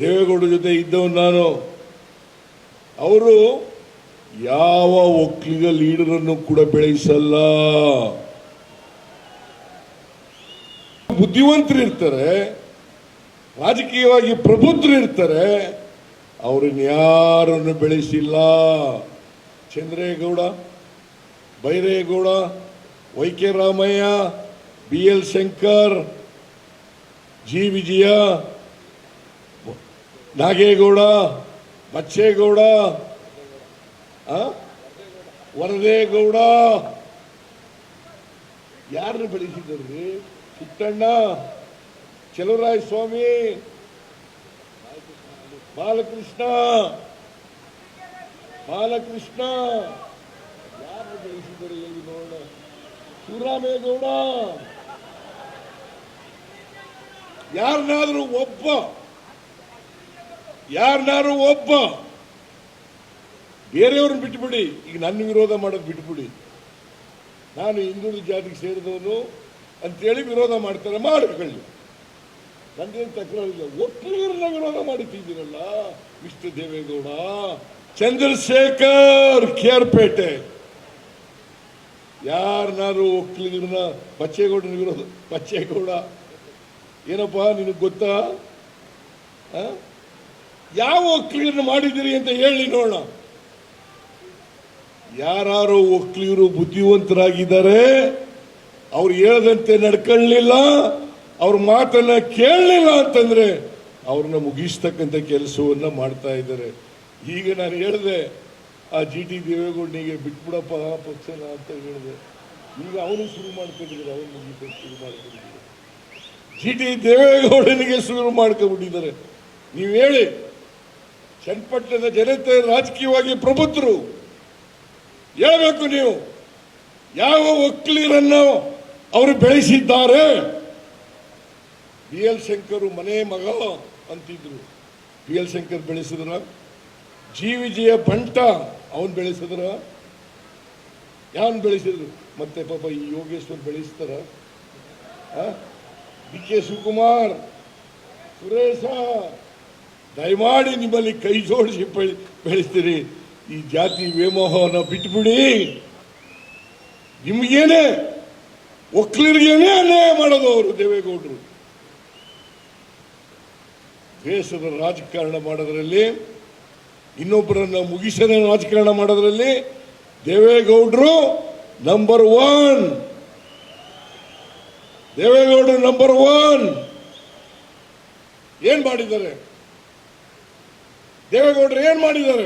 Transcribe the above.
ದೇವೇಗೌಡರ ಜೊತೆ ಇದ್ದವನು ನಾನು. ಅವರು ಯಾವ ಒಕ್ಕಲಿಗ ಲೀಡರನ್ನು ಕೂಡ ಬೆಳೆಸಲ್ಲ. ಬುದ್ಧಿವಂತರು ಇರ್ತಾರೆ, ರಾಜಕೀಯವಾಗಿ ಪ್ರಬುದ್ಧರು ಇರ್ತಾರೆ, ಅವ್ರನ್ನ ಯಾರನ್ನು ಬೆಳೆಸಿಲ್ಲ. ಚಂದ್ರೇಗೌಡ, ಬೈರೇಗೌಡ, ವೈ.ಕೆ. ರಾಮಯ್ಯ, ಬಿ.ಎಲ್. ಶಂಕರ್, ಜಿ. ವಿಜಯ, ನಾಗೇಗೌಡ, ಬಚ್ಚೇಗೌಡ, ವರದೇಗೌಡ ಯಾರನ್ನು ಬೆಳೆಸಿದ್ರಿ? ಪುಟ್ಟಣ್ಣ, ಚಲುವರಾಯ ಸ್ವಾಮಿ, ಬಾಲಕೃಷ್ಣ ಯಾರನ್ನು ಬೆಳೆಸಿದ್ದಾರೆ ಹೇಳಿ ನೋಡೋಣ. ಶಿವರಾಮೇಗೌಡ, ಯಾರನ್ನಾದ್ರೂ ಒಬ್ಬ ಬೇರೆಯವ್ರನ್ನ ಬಿಟ್ಟುಬಿಡಿ. ಈಗ ನನ್ನ ವಿರೋಧ ಮಾಡೋದು ಬಿಟ್ಬಿಡಿ. ನಾನು ಹಿಂದುಳಿದ ಜಾತಿಗೆ ಸೇರಿದವನು ಅಂತೇಳಿ ವಿರೋಧ ಮಾಡ್ತಾರೆ, ಮಾಡಿಕೊಳ್ಳಿ, ನಂದೇನು ತಕರಾರಿಲ್ಲ. ಒಕ್ಕಲಿಗರನ್ನ ವಿರೋಧ ಮಾಡುತ್ತಿದ್ದೀರಲ್ಲ ಮಿಸ್ಟರ್ ದೇವೇಗೌಡ. ಚಂದ್ರಶೇಖರ್, ಕೇರ್ಪೇಟೆ, ಯಾರನ್ನಾರು ಒಕ್ಕಲಿಗರನ್ನ, ಬಚ್ಚೇಗೌಡನ ವಿರೋಧ. ಬಚ್ಚೇಗೌಡ ಏನಪ್ಪಾ ನಿನಗೆ ಗೊತ್ತಾ? ಯಾವ ಒಕ್ಕಲಿಗರನ್ನ ಮಾಡಿದ್ದೀರಿ ಅಂತ ಹೇಳಿ ನೋಡೋಣ. ಯಾರು ಒಕ್ಕಲಿಗರು ಬುದ್ಧಿವಂತರಾಗಿದ್ದಾರೆ, ಅವ್ರು ಹೇಳದಂತೆ ನಡ್ಕೊಳ್ಳಲಿಲ್ಲ, ಅವ್ರ ಮಾತನ್ನ ಕೇಳಲಿಲ್ಲ ಅಂತಂದ್ರೆ ಅವ್ರನ್ನ ಮುಗಿಸ್ತಕ್ಕಂಥ ಕೆಲಸವನ್ನ ಮಾಡ್ತಾ ಇದ್ದಾರೆ. ಈಗ ನಾನು ಹೇಳಿದೆ ಆ ಜಿ.ಟಿ. ದೇವೇಗೌಡನಿಗೆ ಬಿಟ್ಬಿಡಪ್ಪ ಪಕ್ಷನ ಅಂತ ಹೇಳಿದೆ. ಈಗ ಅವನು ಶುರು ಮಾಡ್ಕೊಂಡಿದ್ದಾರೆ, ಅವನು ಮುಗಿತ ಶುರು ಮಾಡ್ಕೊಂಡಿದ್ದಾರೆ. ಜಿ.ಟಿ. ದೇವೇಗೌಡನಿಗೆ ಶುರು ಮಾಡ್ಕೊಂಡ್ಬಿಟ್ಟಿದ್ದಾರೆ. ನೀವು ಹೇಳಿ, ಚನ್ನಪಟ್ಟಣದ ಜನತೆ ರಾಜಕೀಯವಾಗಿ ಪ್ರಬುದ್ಧರು ಹೇಳಬೇಕು. ನೀವು ಯಾವ ಒಕ್ಕಲಿಗರನ್ನು ಅವರು ಬೆಳೆಸಿದ್ದಾರೆ? ಬಿ.ಎಲ್. ಶಂಕರ್ ಮನೆ ಮಗ ಅಂತಿದ್ರು, ಬಿ.ಎಲ್. ಶಂಕರ್ ಬೆಳೆಸಿದ್ರ? ಜಿ. ವಿಜಯ ಬಂಟ ಅವನ್ ಬೆಳೆಸಿದ್ರ? ಯಾವನ್ ಬೆಳೆಸಿದ್ರು? ಮತ್ತೆ ಪಾಪ ಈ ಯೋಗೇಶ್ವರ್ ಬೆಳೆಸ್ತಾರ? ಡಿ.ಕೆ. ಶಿವಕುಮಾರ್, ಸುರೇಶ, ದಯಮಾಡಿ ನಿಮ್ಮಲ್ಲಿ ಕೈ ಜೋಡಿಸಿ ಬೆಳೆಸ್ತೀರಿ. ಈ ಜಾತಿ ವ್ಯಾಮೋಹವನ್ನು ಬಿಟ್ಬಿಡಿ. ನಿಮ್ಗೇನೆ ಒಕ್ಕಲಿಗರಿಗೇನೆ ಅನ್ಯಾಯ ಮಾಡೋದು ಅವರು ದೇವೇಗೌಡರು. ದೇಶದ ರಾಜಕಾರಣ ಮಾಡೋದ್ರಲ್ಲಿ, ಇನ್ನೊಬ್ಬರನ್ನ ಮುಗಿಸದ ರಾಜಕಾರಣ ಮಾಡೋದ್ರಲ್ಲಿ ದೇವೇಗೌಡರು ನಂಬರ್ 1. ದೇವೇಗೌಡರು ನಂಬರ್ 1. ಏನ್ ಮಾಡಿದ್ದಾರೆ ದೇವೇಗೌಡರು? ಏನ್ ಮಾಡಿದ್ದಾರೆ?